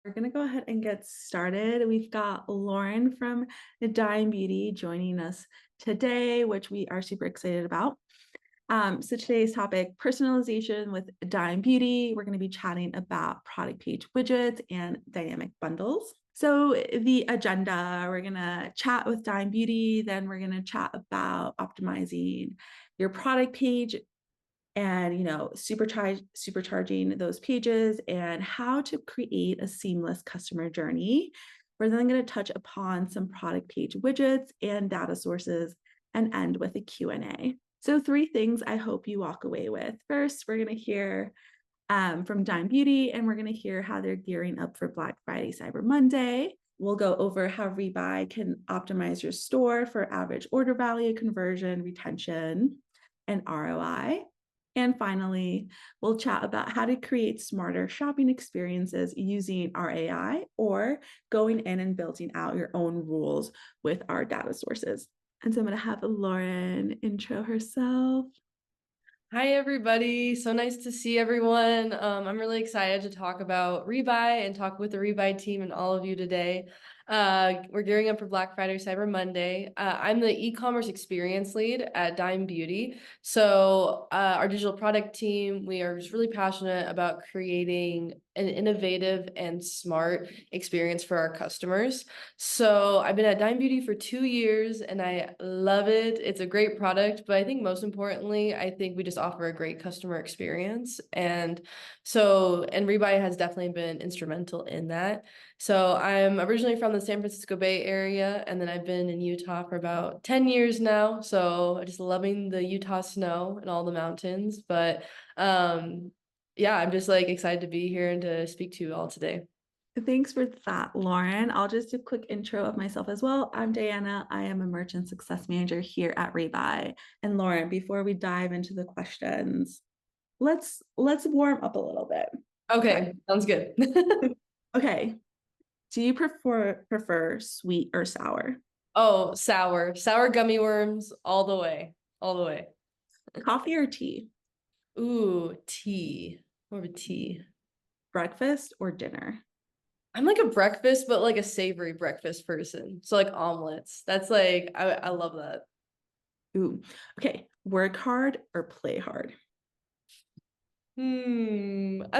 We're going to go ahead and get started. We've got Lauren from Dime Beauty joining us today, which we are super excited about. So today's topic, personalization with Dime Beauty. We're going to be chatting about product page widgets and dynamic bundles. So the agenda, we're going to chat with Dime Beauty, then we're going to chat about optimizing your product page and supercharging those pages and how to create a seamless customer journey. We're then going to touch upon some product page widgets and data sources and end with a Q&A. So 3 things I hope you walk away with. First, we're going to hear from Dime Beauty, and we're going to hear how they're gearing up for Black Friday, Cyber Monday. We'll go over how Rebuy can optimize your store for average order value, conversion, retention, and ROI. And finally, we'll chat about how to create smarter shopping experiences using our AI or going in and building out your own rules with our data sources. And so I'm going to have Lauren intro herself. Hi, everybody. So nice to see everyone. I'm really excited to talk about Rebuy and talk with the Rebuy team and all of you today. We're gearing up for Black Friday, Cyber Monday. I'm the e-commerce experience lead at Dime Beauty. So our digital product team, we are just really passionate about creating an innovative and smart experience for our customers. So I've been at Dime Beauty for 2 years and I love it. It's a great product, but I think most importantly, I think we just offer a great customer experience. And Rebuy has definitely been instrumental in that. So I'm originally from the San Francisco Bay Area, and then I've been in Utah for about 10 years now. So just loving the Utah snow and all the mountains. But yeah, I'm just like excited to be here and to speak to you all today. Thanks for that, Lauren. I'll just do a quick intro of myself as well. I'm Diana. I am a merchant success manager here at Rebuy. And Lauren, before we dive into the questions, let's warm up a little bit. Okay, sounds good. Okay. Do you prefer sweet or sour? Oh, sour gummy worms all the way, all the way. Coffee or tea? Ooh, tea. More of a tea. Breakfast or dinner? I'm like a breakfast, but like a savory breakfast person. So like omelets. That's like I love that. Ooh. Okay. Work hard or play hard? I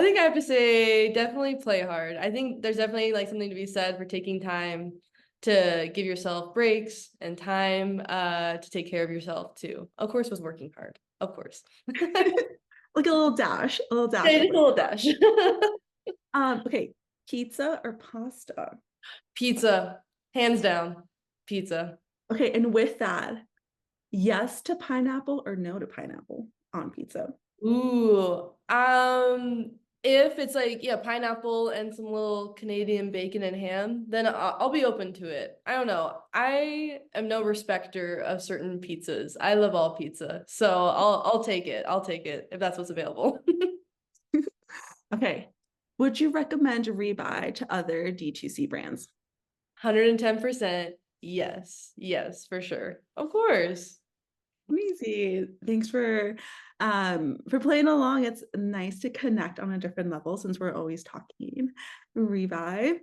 think I have to say definitely play hard. I think there's definitely like something to be said for taking time to give yourself breaks and time to take care of yourself too. Of course, with working hard. Of course. Like a little dash, a little dash. Yeah, just a little dash. Okay. Pizza or pasta? Pizza, hands down, pizza. Okay. And with that, yes to pineapple or no to pineapple on pizza? Ooh, if it's like, yeah, pineapple and some little Canadian bacon and ham, then I'll be open to it. I don't know. I am no respecter of certain pizzas. I love all pizza, so I'll take it. I'll take it if that's what's available. Okay. Would you recommend Rebuy to other D2C brands? 110%. Yes. Yes, for sure. Of course. Amazing. Thanks for playing along. It's nice to connect on a different level since we're always talking Revive.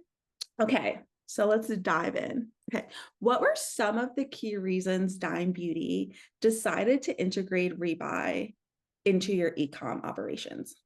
Okay, so let's dive in. Okay, what were some of the key reasons Dime Beauty decided to integrate Rebuy into your ecom operations?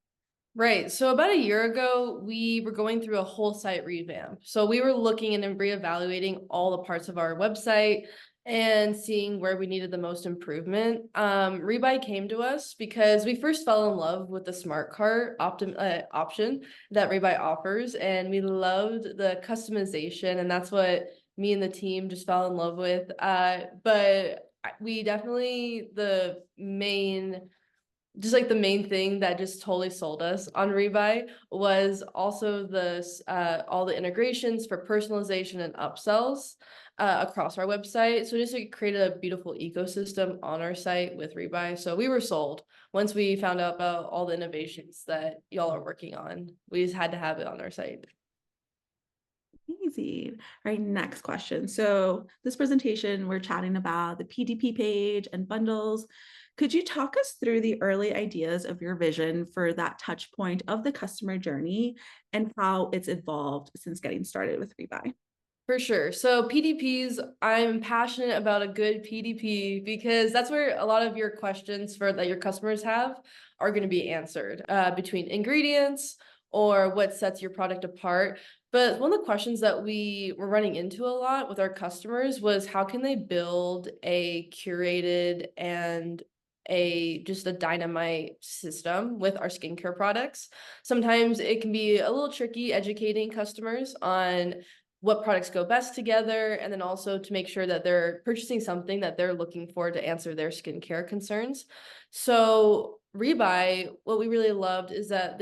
Right. So about a year ago, we were going through a whole site revamp. So we were looking and reevaluating all the parts of our website and seeing where we needed the most improvement. Rebuy came to us because we first fell in love with the smart cart option that Rebuy offers, and we loved the customization, and that's what me and the team just fell in love with. But we definitely the main thing that just totally sold us on Rebuy was also all the integrations for personalization and upsells across our website. So just like created a beautiful ecosystem on our site with Rebuy. So we were sold once we found out about all the innovations that y'all are working on. We just had to have it on our site. Easy. All right, next question. So this presentation, we're chatting about the PDP page and bundles. Could you talk us through the early ideas of your vision for that touch point of the customer journey and how it's evolved since getting started with Rebuy? For sure. So PDPs, I'm passionate about a good PDP because that's where a lot of your questions for that your customers have are going to be answered between ingredients or what sets your product apart. But one of the questions that we were running into a lot with our customers was how can they build a curated and just a dynamite system with our skincare products. Sometimes it can be a little tricky educating customers on what products go best together, and then also to make sure that they're purchasing something that they're looking for to answer their skincare concerns. So Rebuy, what we really loved is that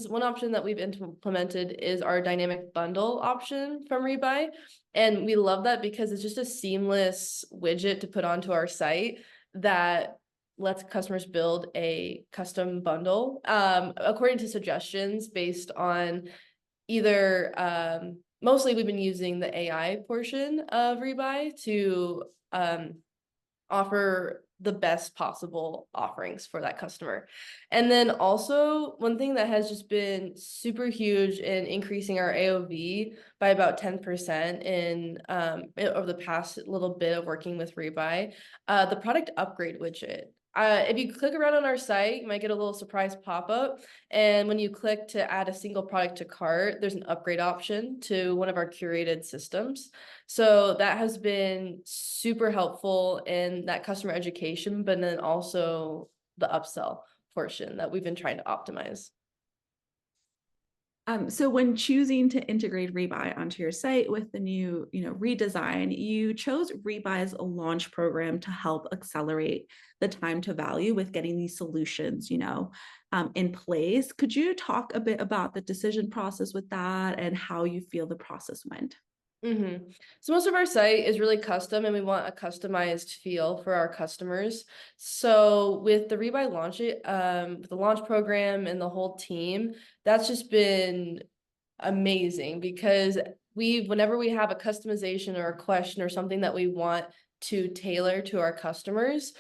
one option that we've implemented is our dynamic bundle option from Rebuy. And we love that because it's just a seamless widget to put onto our site that lets customers build a custom bundle according to suggestions based on either mostly we've been using the AI portion of Rebuy to offer the best possible offerings for that customer. And then also one thing that has just been super huge in increasing our AOV by about 10% in over the past little bit of working with Rebuy, the product upgrade widget. If you click around on our site, you might get a little surprise pop-up. And when you click to add a single product to cart, there's an upgrade option to one of our curated systems. So that has been super helpful in that customer education, but then also the upsell portion that we've been trying to optimize. So when choosing to integrate Rebuy onto your site with the new, redesign, you chose Rebuy's launch program to help accelerate the time to value with getting these solutions, in place. Could you talk a bit about the decision process with that and how you feel the process went? So most of our site is really custom and we want a customized feel for our customers. So with the Rebuy launch, with the launch program and the whole team, that's just been amazing because whenever we have a customization or a question or something that we want to tailor to our customers,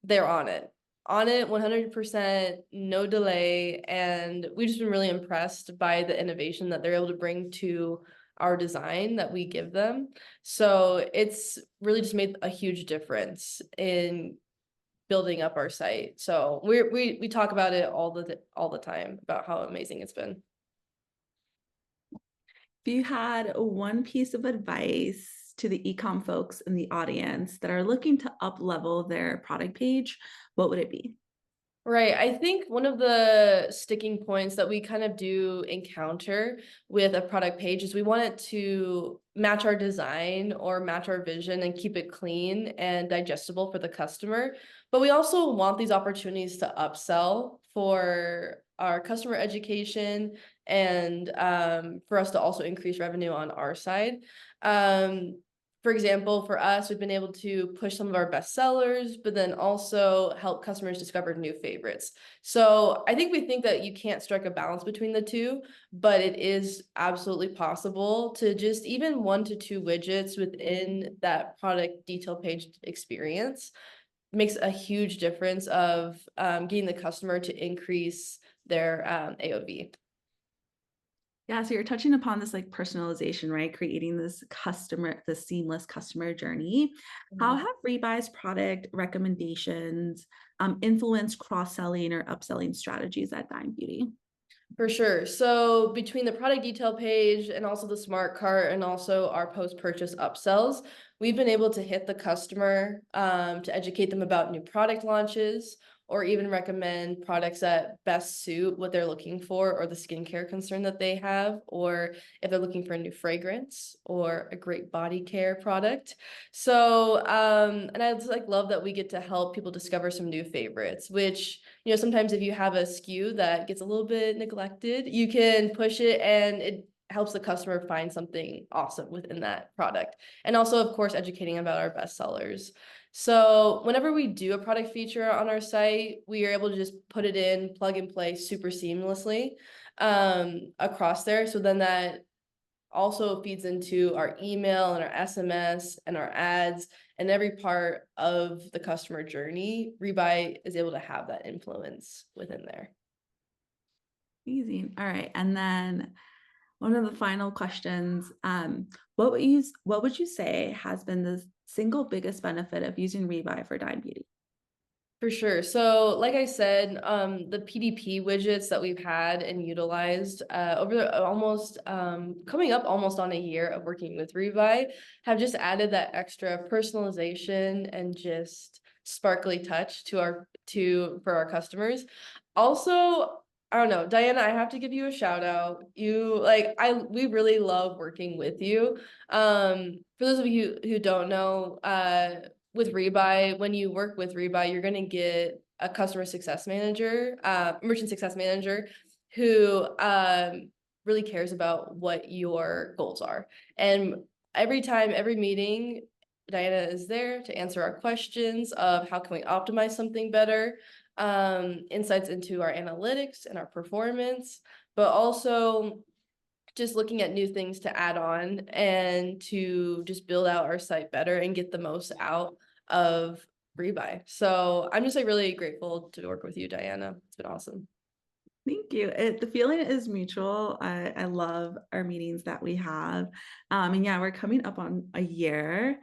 they're on it 100%, no delay. And we've just been really impressed by the innovation that they're able to bring to our design that we give them. So it's really just made a huge difference in building up our site. So we talk about it all the time about how amazing it's been. If you had one piece of advice to the ecom folks in the audience that are looking to up level their product page, what would it be? Right. I think one of the sticking points that we kind of do encounter with a product page is we want it to match our design or match our vision and keep it clean and digestible for the customer. But we also want these opportunities to upsell for our customer education and for us to also increase revenue on our side. For example, for us, we've been able to push some of our best sellers, but then also help customers discover new favorites. So I think we think that you can't strike a balance between the two, but it is absolutely possible to just even 1 to 2 widgets within that product detail page experience makes a huge difference of getting the customer to increase their AOV. Yeah, so you're touching upon this like personalization, right? Creating this seamless customer journey. How have Rebuy's product recommendations influenced cross-selling or upselling strategies at Dime Beauty? For sure. So between the product detail page and also the smart cart and also our post-purchase upsells, we've been able to hit the customer to educate them about new product launches or even recommend products that best suit what they're looking for or the skincare concern that they have, or if they're looking for a new fragrance or a great body care product. So, and I just love that we get to help people discover some new favorites, which, sometimes if you have a SKU that gets a little bit neglected, you can push it and it helps the customer find something awesome within that product. And also, of course, educating about our best sellers. So whenever we do a product feature on our site, we are able to just put it in, plug and play super seamlessly across there. So then that also feeds into our email and our SMS and our ads and every part of the customer journey. Rebuy is able to have that influence within there. Amazing. All right. And then one of the final questions, what would you say has been the single biggest benefit of using Rebuy for Dime Beauty? For sure. So, like I said, the PDP widgets that we've had and utilized over almost coming up almost on a year of working with Rebuy have just added that extra personalization and just sparkly touch to for our customers. Also, I don't know, Diana, I have to give you a shout out. We really love working with you. For those of you who don't know, with Rebuy, when you work with Rebuy, you're going to get a customer success manager, merchant success manager, who really cares about what your goals are. And every time, every meeting, Diana is there to answer our questions of how can we optimize something better, insights into our analytics and our performance, but also just looking at new things to add on and to just build out our site better and get the most out of Rebuy. So I'm just really grateful to work with you, Diana. It's been awesome. Thank you. The feeling is mutual. I love our meetings that we have. And yeah, we're coming up on a year.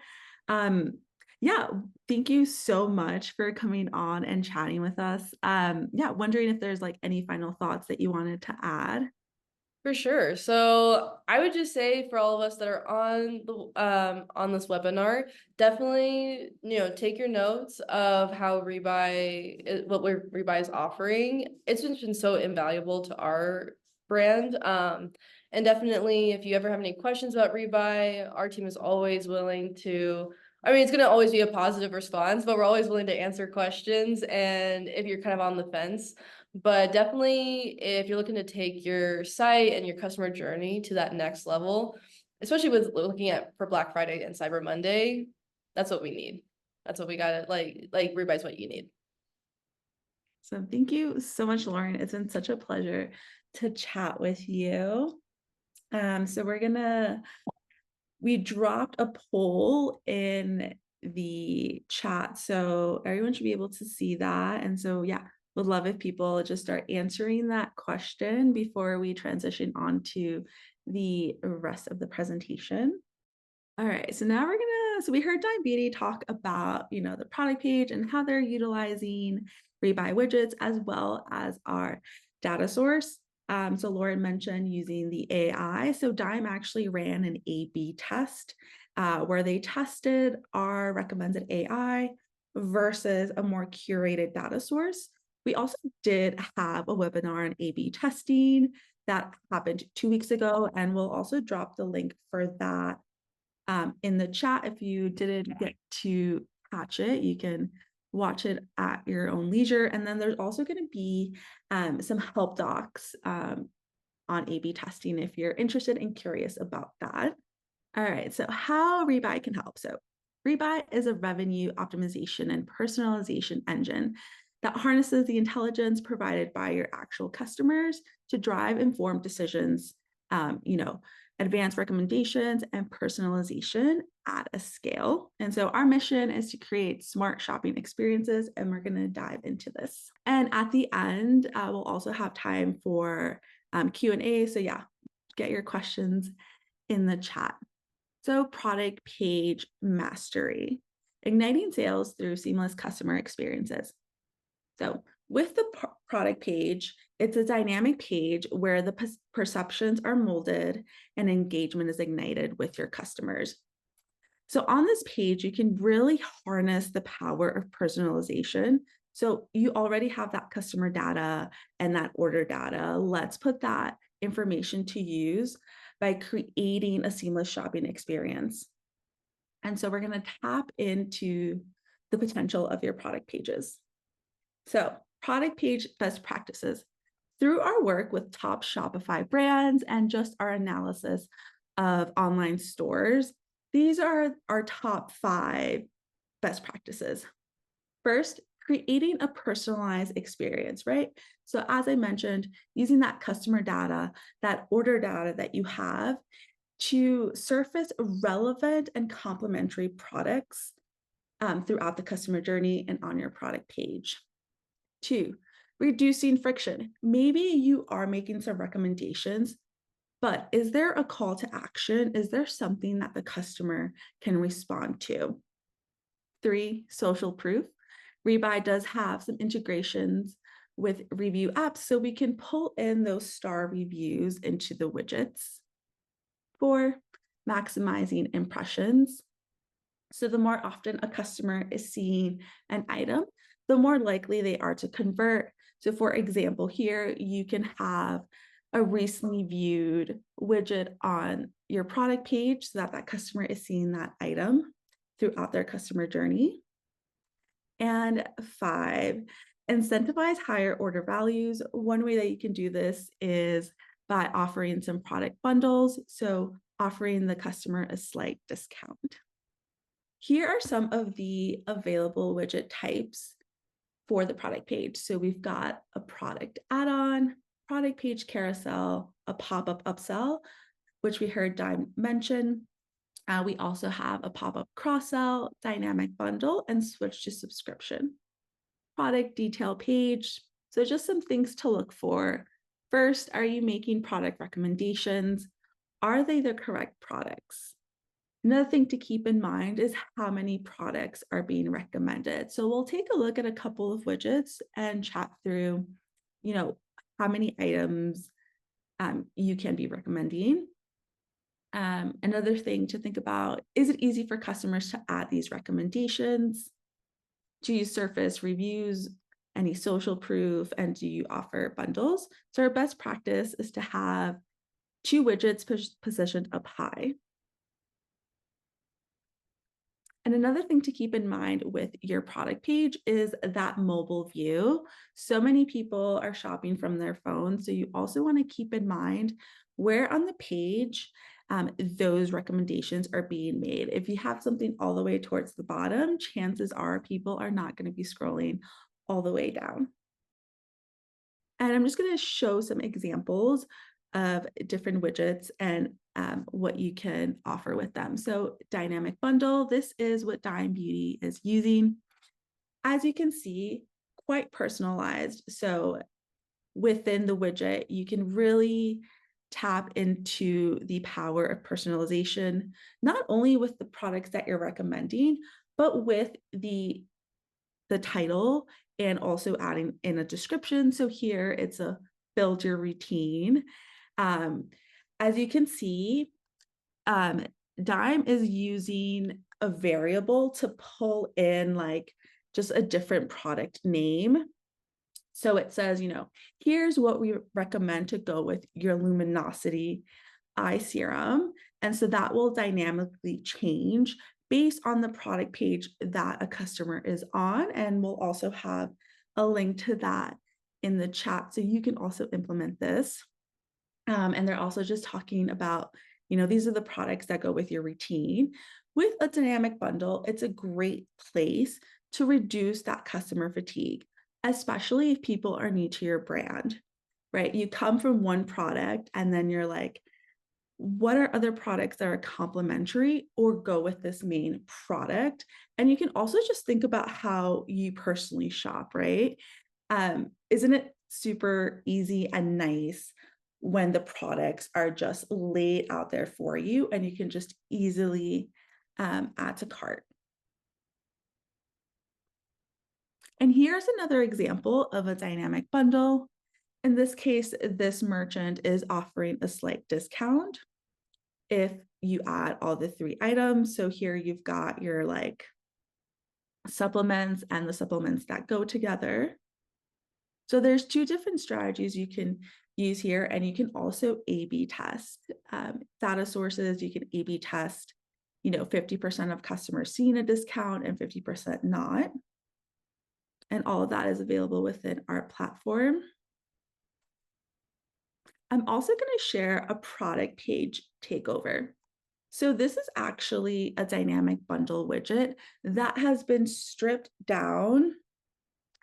Yeah, thank you so much for coming on and chatting with us. Yeah, wondering if there's like any final thoughts that you wanted to add. For sure. So I would just say for all of us that are on this webinar, definitely take your notes of how Rebuy is offering. It's just been so invaluable to our brand. And definitely if you ever have any questions about Rebuy, our team is always willing to. I mean, it's going to always be a positive response, but we're always willing to answer questions. And if you're kind of on the fence, but definitely, if you're looking to take your site and your customer journey to that next level, especially with looking at for Black Friday and Cyber Monday, that's what we need. That's what we got to like Rebuy's what you need. So thank you so much, Lauren. It's been such a pleasure to chat with you. So we dropped a poll in the chat, so everyone should be able to see that. And so, yeah, would love if people just start answering that question before we transition on to the rest of the presentation. All right, so now so we heard Dime Beauty talk about, the product page and how they're utilizing Rebuy widgets as well as our data source. So Lauren mentioned using the AI. So Dime actually ran an A/B test where they tested our recommended AI versus a more curated data source. We also did have a webinar on A/B testing that happened 2 weeks ago, and we'll also drop the link for that in the chat. If you didn't get to catch it, you can watch it at your own leisure. And then there's also going to be some help docs on A/B testing if you're interested and curious about that. All right, so how Rebuy can help. So Rebuy is a revenue optimization and personalization engine that harnesses the intelligence provided by your actual customers to drive informed decisions, advanced recommendations and personalization at a scale. And so our mission is to create smart shopping experiences, and we're going to dive into this. And at the end, we'll also have time for Q&A. So yeah, get your questions in the chat. So product page mastery, igniting sales through seamless customer experiences. So with the product page, it's a dynamic page where the perceptions are molded and engagement is ignited with your customers. So on this page, you can really harness the power of personalization. So you already have that customer data and that order data. Let's put that information to use by creating a seamless shopping experience. And so we're going to tap into the potential of your product pages. So product page best practices. Through our work with top Shopify brands and just our analysis of online stores, these are our top 5 best practices. First, creating a personalized experience, right? So as I mentioned, using that customer data, that order data that you have, to surface relevant and complementary products throughout the customer journey and on your product page. 2, reducing friction. Maybe you are making some recommendations, but is there a call to action? Is there something that the customer can respond to? 3, social proof. Rebuy does have some integrations with review apps, so we can pull in those star reviews into the widgets. 4, maximizing impressions. So the more often a customer is seeing an item, the more likely they are to convert. So for example, here you can have a recently viewed widget on your product page so that that customer is seeing that item throughout their customer journey. And 5, incentivize higher order values. One way that you can do this is by offering some product bundles. So offering the customer a slight discount. Here are some of the available widget types for the product page. So we've got a product add-on, product page carousel, a pop-up upsell, which we heard Dime mention. We also have a pop-up cross-sell, dynamic bundle, and switch to subscription. Product detail page. So just some things to look for. First, are you making product recommendations? Are they the correct products? Another thing to keep in mind is how many products are being recommended. So we'll take a look at a couple of widgets and chat through, how many items you can be recommending. Another thing to think about, is it easy for customers to add these recommendations? Do you surface reviews, any social proof, and do you offer bundles? So our best practice is to have 2 widgets positioned up high. And another thing to keep in mind with your product page is that mobile view. So many people are shopping from their phone. So you also want to keep in mind where on the page those recommendations are being made. If you have something all the way towards the bottom, chances are people are not going to be scrolling all the way down. And I'm just going to show some examples of different widgets and what you can offer with them. So dynamic bundle, this is what Dime Beauty is using. As you can see, quite personalized. So within the widget, you can really tap into the power of personalization, not only with the products that you're recommending, but with the title and also adding in a description. So here it's a build your routine. As you can see, Dime is using a variable to pull in like just a different product name. So it says, here's what we recommend to go with your luminosity eye serum. And so that will dynamically change based on the product page that a customer is on. And we'll also have a link to that in the chat. So you can also implement this. And they're also just talking about, these are the products that go with your routine. With a dynamic bundle, it's a great place to reduce that customer fatigue, especially if people are new to your brand, right? You come from one product and then you're like, what are other products that are complementary or go with this main product? And you can also just think about how you personally shop, right? Isn't it super easy and nice when the products are just laid out there for you and you can just easily add to cart? And here's another example of a dynamic bundle. In this case, this merchant is offering a slight discount if you add all the 3 items. So here you've got your supplements and the supplements that go together. So there's 2 different strategies you can use here, and you can also A/B test data sources. You can A/B test, 50% of customers seeing a discount and 50% not. And all of that is available within our platform. I'm also going to share a product page takeover. So this is actually a dynamic bundle widget that has been stripped down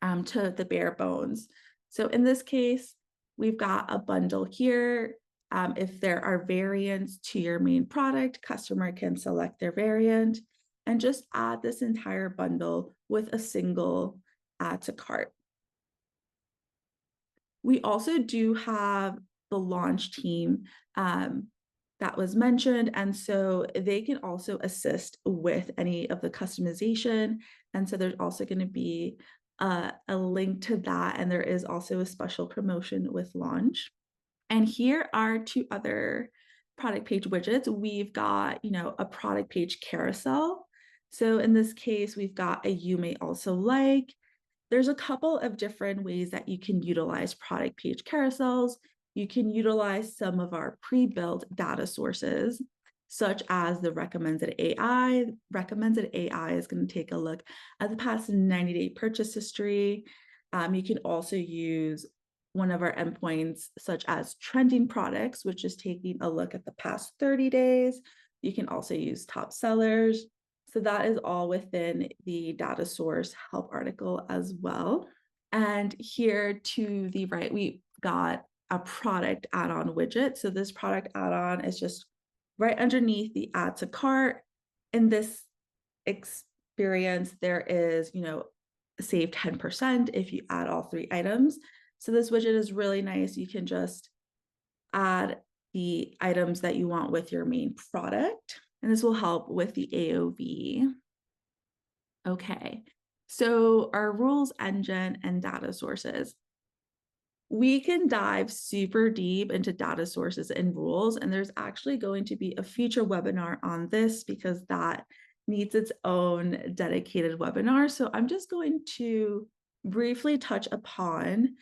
to the bare bones. So in this case, we've got a bundle here If there are variants to your main product, customer can select their variant and just add this entire bundle with a single add to cart. We also do have the launch team that was mentioned, and so they can also assist with any of the customization. And so there's also going to be a link to that, and there is also a special promotion with launch. And here are two other product page widgets. We've got, a product page carousel. So in this case, we've got a you may also like. There's a couple of different ways that you can utilize product page carousels. You can utilize some of our pre-built data sources, such as the recommended AI. Recommended AI is going to take a look at the past 90-day purchase history. You can also use one of our endpoints, such as trending products, which is taking a look at the past 30 days. You can also use top sellers. So that is all within the data source help article as well. And here to the right, we got a product add-on widget. So this product add-on is just right underneath the add to cart. In this experience, there is, save 10% if you add all 3 items. So this widget is really nice. You can just add the items that you want with your main product, and this will help with the AOV. Okay, so our rules engine and data sources. We can dive super deep into data sources and rules, and there's actually going to be a future webinar on this because that needs its own dedicated webinar. So I'm just going to briefly touch upon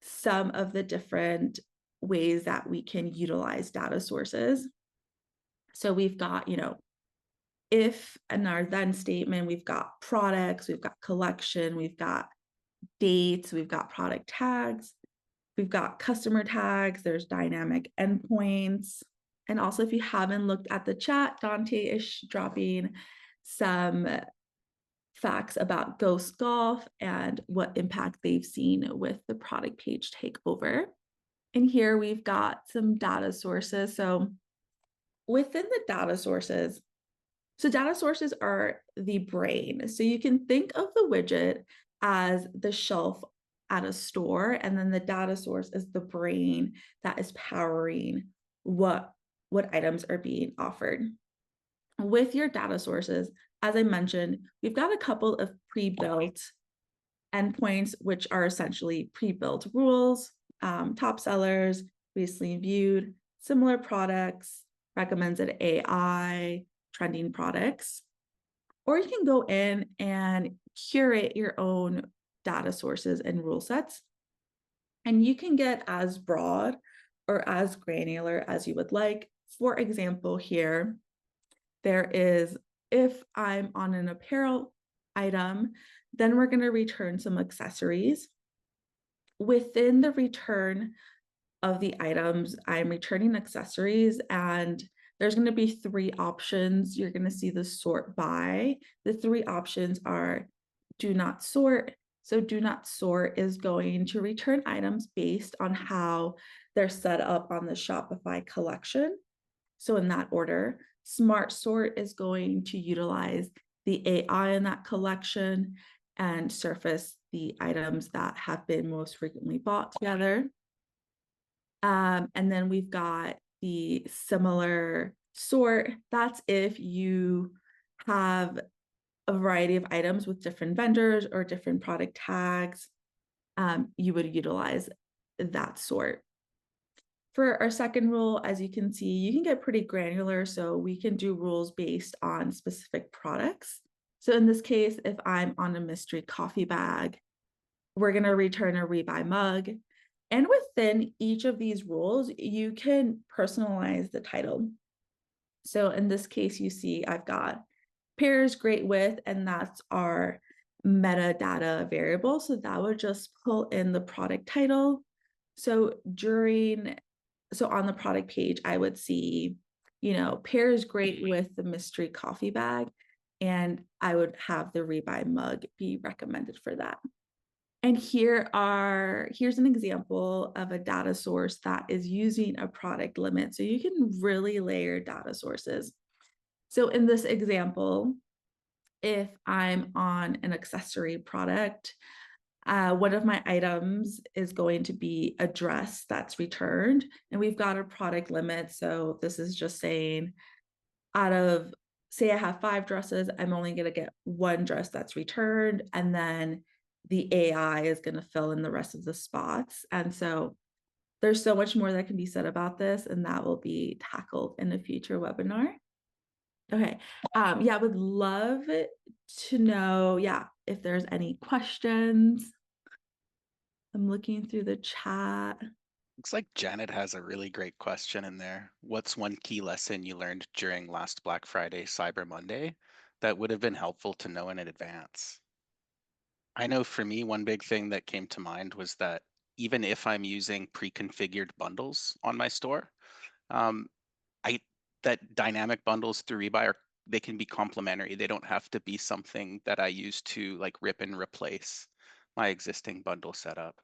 some of the different ways that we can utilize data sources. So we've got, if in our then statement, we've got products, we've got collection, we've got dates, we've got product tags, we've got customer tags, there's dynamic endpoints. And also, if you haven't looked at the chat, Dante is dropping some facts about Ghost Golf and what impact they've seen with the product page takeover. And here we've got some data sources. So within the data sources, data sources are the brain. So you can think of the widget as the shelf at a store, and then the data source is the brain that is powering what items are being offered. With your data sources, as I mentioned, we've got a couple of pre-built endpoints, which are essentially pre-built rules, top sellers, recently viewed, similar products, recommended AI, trending products. Or you can go in and curate your own data sources and rule sets. And you can get as broad or as granular as you would like. For example, here, there is, if I'm on an apparel item, then we're going to return some accessories. Within the return of the items, I'm returning accessories, and there's going to be 3 options. You're going to see the sort by. The 3 options are do not sort. So do not sort is going to return items based on how they're set up on the Shopify collection. So in that order, smart sort is going to utilize the AI in that collection and surface the items that have been most frequently bought together. And then we've got the similar sort. That's if you have a variety of items with different vendors or different product tags, you would utilize that sort. For our second rule, as you can see, you can get pretty granular. So we can do rules based on specific products. So in this case, if I'm on a mystery coffee bag, we're going to return a Rebuy mug. And within each of these rules, you can personalize the title. So in this case, you see I've got pairs great with, and that's our metadata variable. So that would just pull in the product title. So on the product page, I would see, pairs great with the mystery coffee bag, and I would have the Rebuy mug be recommended for that. And here's an example of a data source that is using a product limit. So you can really layer data sources. So in this example, if I'm on an accessory product, one of my items is going to be a dress that's returned, and we've got a product limit. So this is just saying out of, say I have 5 dresses, I'm only going to get 1 dress that's returned, and then the AI is going to fill in the rest of the spots. And so there's so much more that can be said about this, and that will be tackled in a future webinar. Okay. Yeah, I would love to know, yeah, if there's any questions. I'm looking through the chat. Looks like Janet has a really great question in there. What's one key lesson you learned during last Black Friday, Cyber Monday that would have been helpful to know in advance? I know for me, one big thing that came to mind was that even if I'm using pre-configured bundles on my store, um, I that dynamic bundles through Rebuy they can be complementary. They don't have to be something that I use to like rip and replace my existing bundle setup.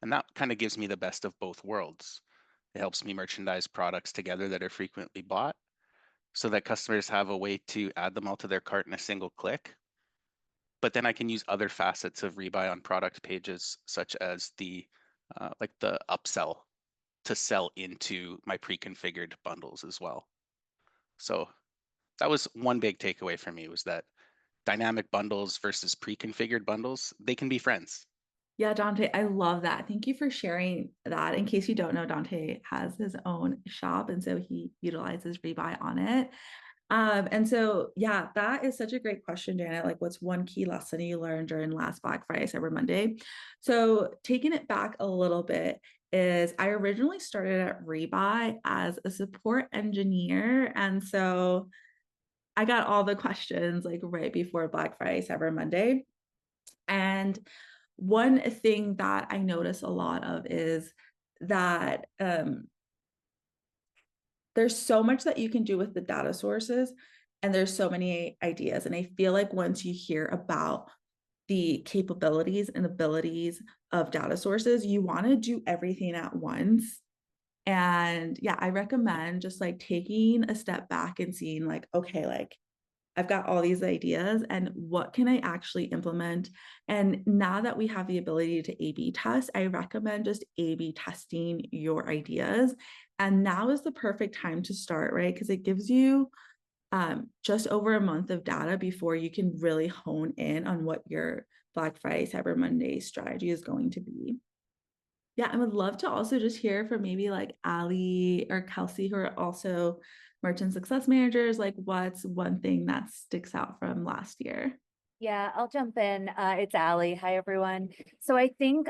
And that kind of gives me the best of both worlds. It helps me merchandise products together that are frequently bought so that customers have a way to add them all to their cart in a single click. But then I can use other facets of Rebuy on product pages, such as the upsell to sell into my pre-configured bundles as well. So that was one big takeaway for me, was that dynamic bundles versus pre-configured bundles, they can be friends. Yeah, Dante, I love that. Thank you for sharing that. In case you don't know, Dante has his own shop, and so he utilizes Rebuy on it. And so, yeah, that is such a great question, Janet. Like, what's one key lesson you learned during last Black Friday, Cyber Monday? So, taking it back a little bit, is I originally started at Rebuy as a support engineer. And so I got all the questions like right before Black Friday, Cyber Monday. And one thing that I notice a lot of is that there's so much that you can do with the data sources, and there's so many ideas. And I feel like once you hear about the capabilities and abilities of data sources, you want to do everything at once. And yeah, I recommend just like taking a step back and seeing like, okay, like I've got all these ideas and what can I actually implement? And now that we have the ability to A/B test, I recommend just A/B testing your ideas. And now is the perfect time to start, right? Because it gives you just over a month of data before you can really hone in on what your Black Friday, Cyber Monday strategy is going to be. Yeah, I would love to also just hear from maybe like Ali or Kelsey, who are also merchant success managers. Like, what's one thing that sticks out from last year? Yeah, I'll jump in. It's Allie. Hi, everyone. So I think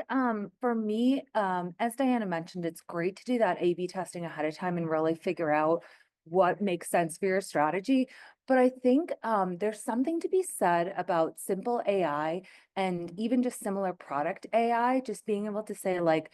for me, as Diana mentioned, it's great to do that A/B testing ahead of time and really figure out what makes sense for your strategy. But I think there's something to be said about simple AI and even just similar product AI, just being able to say like,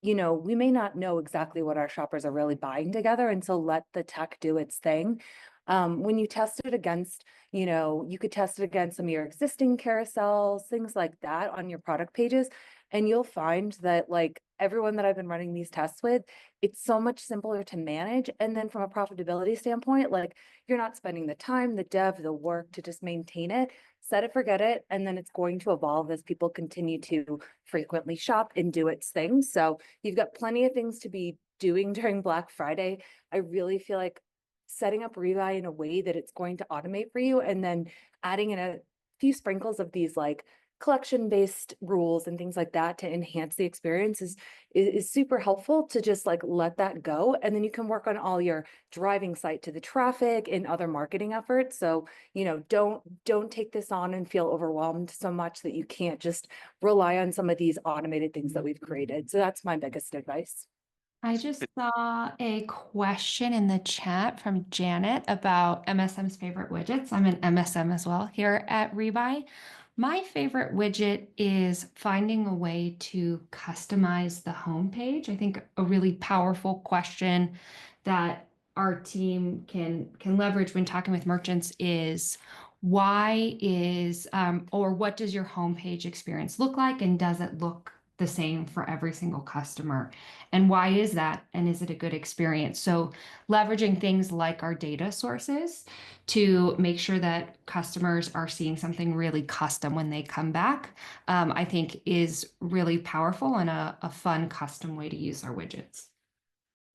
we may not know exactly what our shoppers are really buying together, and so let the tech do its thing. When you test it against, you could test it against some of your existing carousels, things like that on your product pages, and you'll find that like everyone that I've been running these tests with, it's so much simpler to manage. And then from a profitability standpoint, like you're not spending the time, the dev, the work to just maintain it, set it, forget it, and then it's going to evolve as people continue to frequently shop and do its thing. So you've got plenty of things to be doing during Black Friday. I really feel like setting up Rebuy in a way that it's going to automate for you, and then adding in a few sprinkles of these like collection-based rules and things like that to enhance the experience is super helpful to just like let that go. And then you can work on all your driving site to the traffic and other marketing efforts. So, don't take this on and feel overwhelmed so much that you can't just rely on some of these automated things that we've created. So that's my biggest advice. I just saw a question in the chat from Janet about MSM's favorite widgets. I'm an MSM as well here at Rebuy. My favorite widget is finding a way to customize the homepage. I think a really powerful question that our team can leverage when talking with merchants is, why is, or what does your homepage experience look like? And does it look the same for every single customer? And why is that? And is it a good experience? So leveraging things like our data sources to make sure that customers are seeing something really custom when they come back, I think is really powerful and a fun custom way to use our widgets.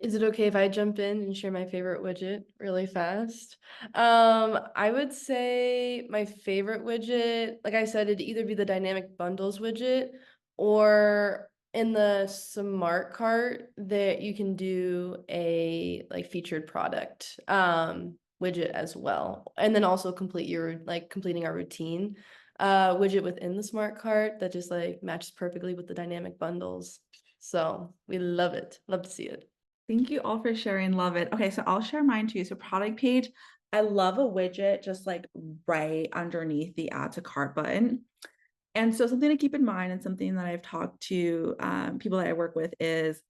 Is it okay if I jump in and share my favorite widget really fast? I would say my favorite widget, like I said, it'd either be the Dynamic Bundles widget or in the Smart Cart that you can do a like featured product widget as well. And then also completing our routine widget within the Smart Cart that just like matches perfectly with the Dynamic Bundles. So we love it. Love to see it. Thank you all for sharing. Love it. Okay, so I'll share mine too. So product page, I love a widget just like right underneath the add to cart button. And so something to keep in mind and something that I've talked to people that I work with is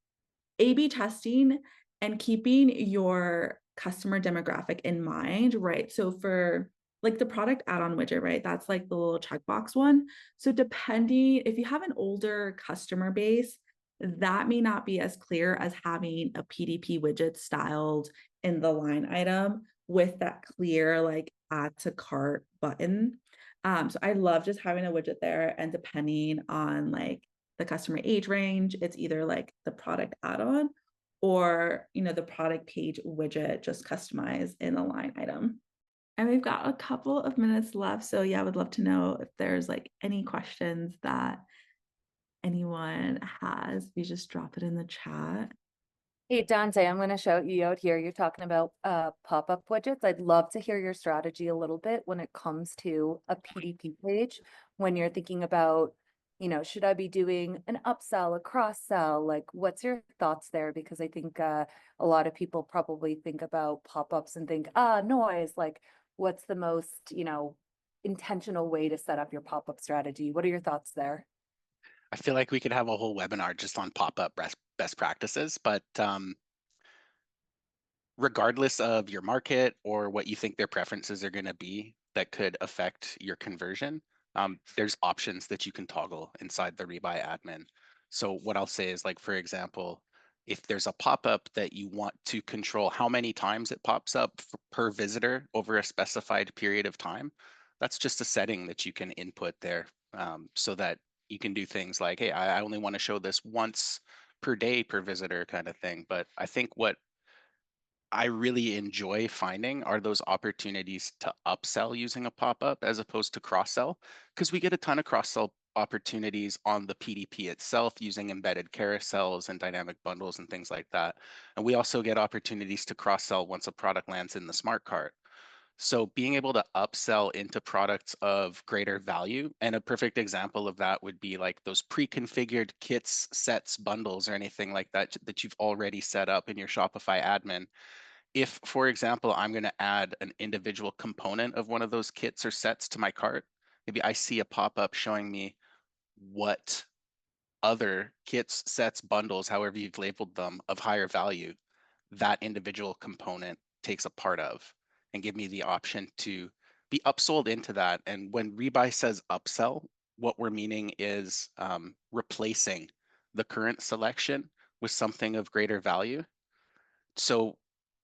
A/B testing and keeping your customer demographic in mind, right? So for like the product add-on widget, right? That's like the little checkbox one. So depending, if you have an older customer base, that may not be as clear as having a PDP widget styled in the line item with that clear like add to cart button. So I love just having a widget there, and depending on like the customer age range, it's either like the product add-on or, you know, the product page widget just customized in a line item. And we've got a couple of minutes left. So yeah, I would love to know if there's like any questions that anyone has. You just drop it in the chat. Hey, Dante, I'm going to shout you out here. You're talking about pop-up widgets. I'd love to hear your strategy a little bit when it comes to a PDP page, when you're thinking about, you know, should I be doing an upsell, a cross-sell? Like, what's your thoughts there? Because I think a lot of people probably think about pop-ups and think, noise. Like, what's the most, you know, intentional way to set up your pop-up strategy? What are your thoughts there? I feel like we could have a whole webinar just on pop-up best practices, but regardless of your market or what you think their preferences are going to be that could affect your conversion, there's options that you can toggle inside the Rebuy admin. So what I'll say is, like, for example, if there's a pop-up that you want to control how many times it pops up per visitor over a specified period of time, that's just a setting that you can input there, so that you can do things like, hey, I only want to show this once per day per visitor kind of thing. But I think what I really enjoy finding are those opportunities to upsell using a pop-up as opposed to cross-sell, because we get a ton of cross-sell opportunities on the PDP itself using embedded carousels and dynamic bundles and things like that. And we also get opportunities to cross-sell once a product lands in the smart cart. So being able to upsell into products of greater value, and a perfect example of that would be like those pre-configured kits, sets, bundles, or anything like that that you've already set up in your Shopify admin. If, for example, I'm going to add an individual component of one of those kits or sets to my cart, maybe I see a pop-up showing me what other kits, sets, bundles, however you've labeled them, of higher value that individual component takes a part of, and give me the option to be upsold into that. And when Rebuy says upsell, what we're meaning is replacing the current selection with something of greater value. So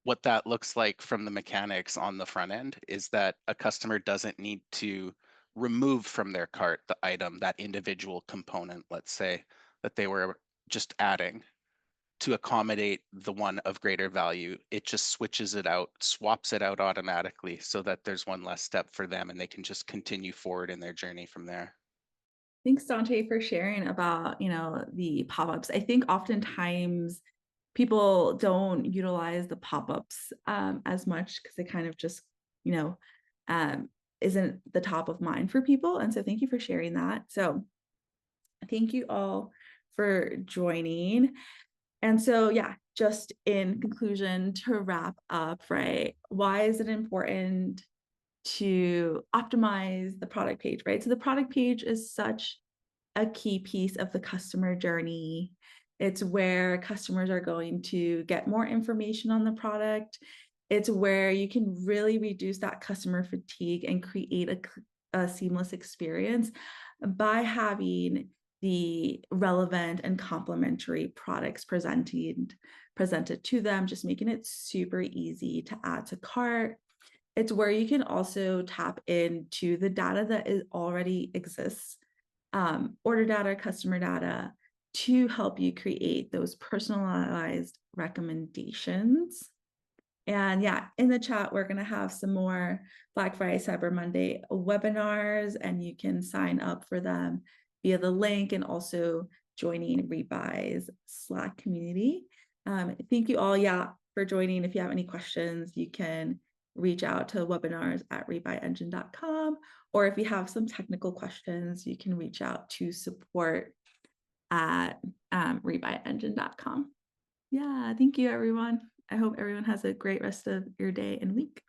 what that looks like from the mechanics on the front end is that a customer doesn't need to remove from their cart the item, that individual component, let's say, that they were just adding to accommodate the one of greater value. It just switches it out, swaps it out automatically, so that there's one less step for them and they can just continue forward in their journey from there. Thanks, Dante, for sharing about, you know, the pop-ups. I think oftentimes people don't utilize the pop-ups as much because it kind of just, you know, isn't the top of mind for people. And so thank you for sharing that. So thank you all for joining. And so, yeah, just in conclusion, to wrap up, right? Why is it important to optimize the product page, right? So the product page is such a key piece of the customer journey. It's where customers are going to get more information on the product. It's where you can really reduce that customer fatigue and create a seamless experience by having the relevant and complementary products presented to them, just making it super easy to add to cart. It's where you can also tap into the data that already exists, order data, customer data, to help you create those personalized recommendations. And yeah, in the chat, we're going to have some more Black Friday, Cyber Monday webinars, and you can sign up for them via the link and also joining Rebuy's Slack community. Thank you all, for joining. If you have any questions, you can reach out to webinars@rebuyengine.com, or if you have some technical questions, you can reach out to support@rebuyengine.com. Yeah, thank you, everyone. I hope everyone has a great rest of your day and week.